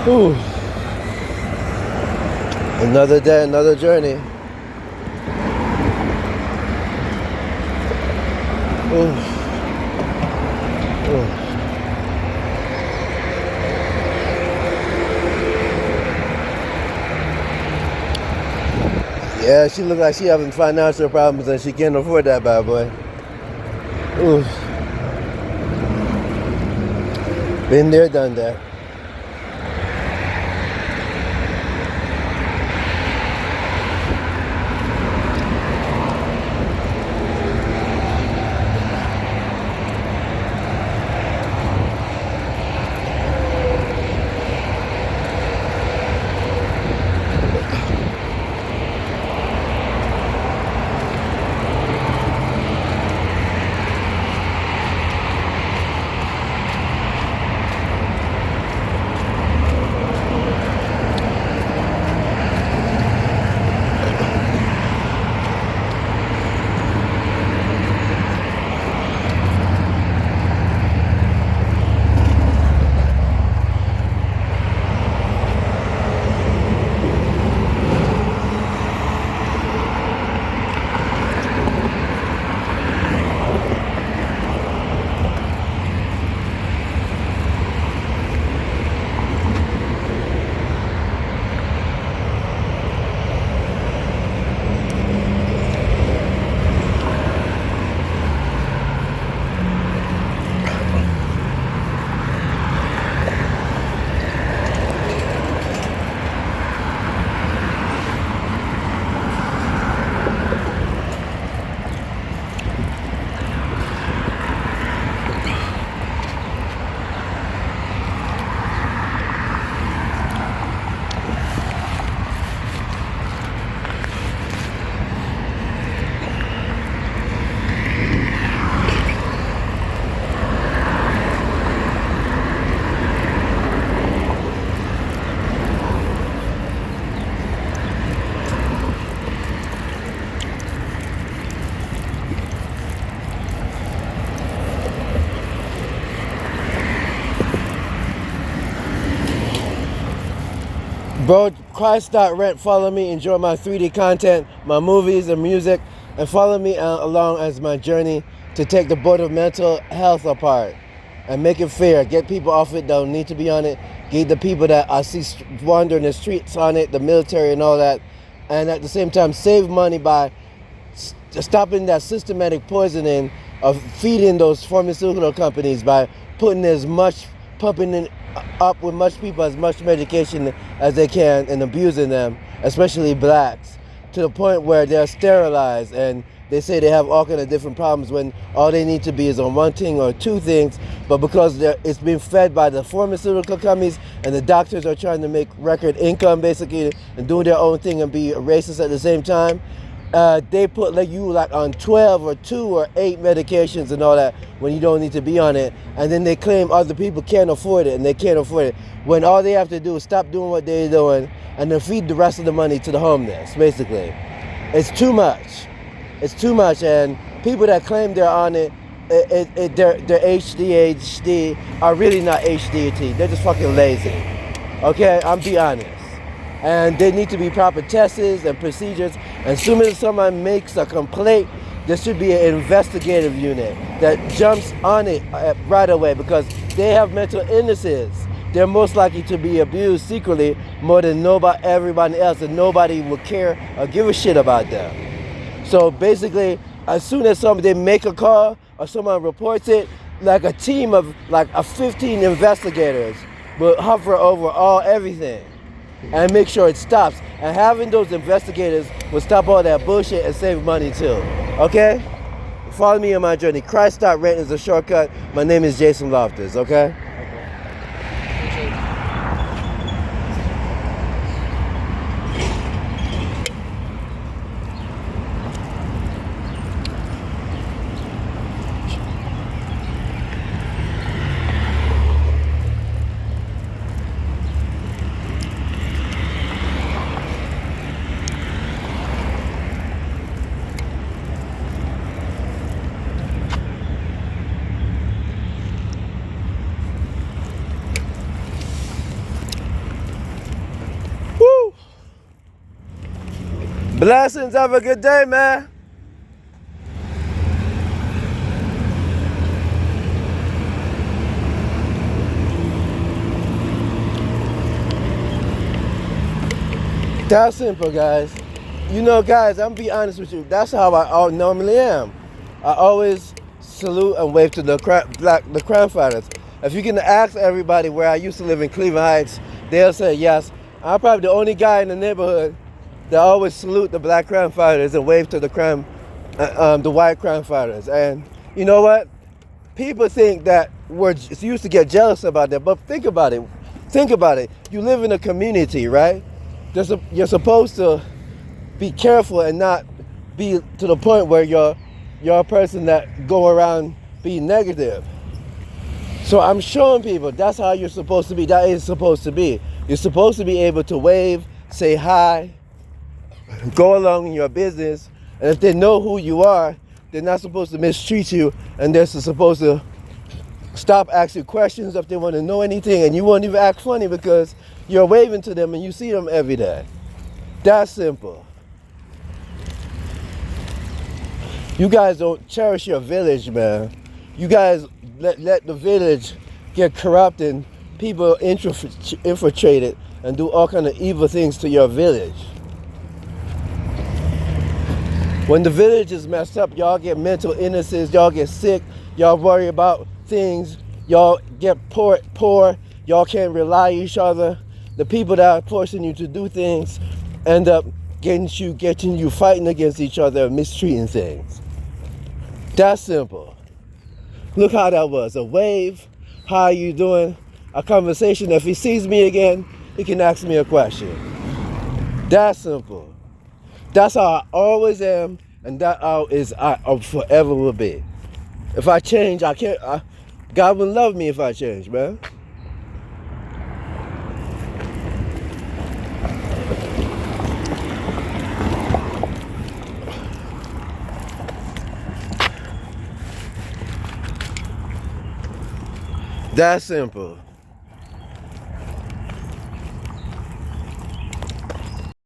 Ooh. Another day, another journey. Ooh. Ooh. Yeah, she look like she having financial problems and she can't afford that bad boy. Ooh. Been there, done that. Bro, Christ.rent, follow me, enjoy my 3D content, my movies and music, and follow me along as my journey to take the board of mental health apart and make it fair. Get people off it that don't need to be on it. Get the people that I see wandering the streets on it, the military and all that. And at the same time, save money by stopping that systematic poisoning of feeding those pharmaceutical companies by putting as much, pumping in, up with much people as much medication as they can and abusing them, especially blacks, to the point where they're sterilized and they say they have all kind of different problems when all they need to be is on one thing or two things, but because it's being fed by the pharmaceutical companies and the doctors are trying to make record income basically and doing their own thing and be racist at the same time, they put you on 12 or 2 or 8 medications and all that when you don't need to be on it, and then they claim other people can't afford it, and they can't afford it when all they have to do is stop doing what they're doing and then feed the rest of the money to the homeless. Basically, it's too much. It's too much, and people that claim they're on it, they're HD are really not HDT. They're just fucking lazy. Okay, I'm be honest. And they need to be proper tests and procedures. And as soon as someone makes a complaint, there should be an investigative unit that jumps on it right away, because they have mental illnesses. They're most likely to be abused secretly more than everybody else, and nobody will care or give a shit about them. So basically, as soon as they make a call or someone reports it, like a team of 15 investigators will hover over everything and make sure it stops. And having those investigators will stop all that bullshit and save money too. Okay? Follow me on my journey. Christ.rent is a shortcut. My name is Jason Loftus, okay? Blessings. Have a good day, man. That's simple, guys. You know, guys, I'm gonna be honest with you. That's how I normally am. I always salute and wave to the crime fighters. If you can ask everybody where I used to live in Cleveland Heights, they'll say yes. I'm probably the only guy in the neighborhood that always salute the black crime fighters and wave to the white crime fighters. And you know what? People think that we're used to get jealous about that, but think about it. Think about it. You live in a community, right? You're supposed to be careful and not be to the point where you're a person that go around being negative. So I'm showing people that's how you're supposed to be. That is supposed to be. You're supposed to be able to wave, say hi, go along in your business, and if they know who you are, they're not supposed to mistreat you, and they're supposed to stop asking questions if they want to know anything, and you won't even act funny because you're waving to them and you see them every day. That's simple. You guys don't cherish your village, man. You guys let the village get corrupt and people infiltrate it and do all kind of evil things to your village. When the village is messed up, y'all get mental illnesses, y'all get sick, y'all worry about things, y'all get poor, y'all can't rely on each other. The people that are forcing you to do things end up getting you fighting against each other and mistreating things. That's simple. Look how that was. A wave, how are you doing? A conversation. If he sees me again, he can ask me a question. That's simple. That's how I always am, and that how I forever will be. If I change, I can't. God will love me if I change, man. That's simple.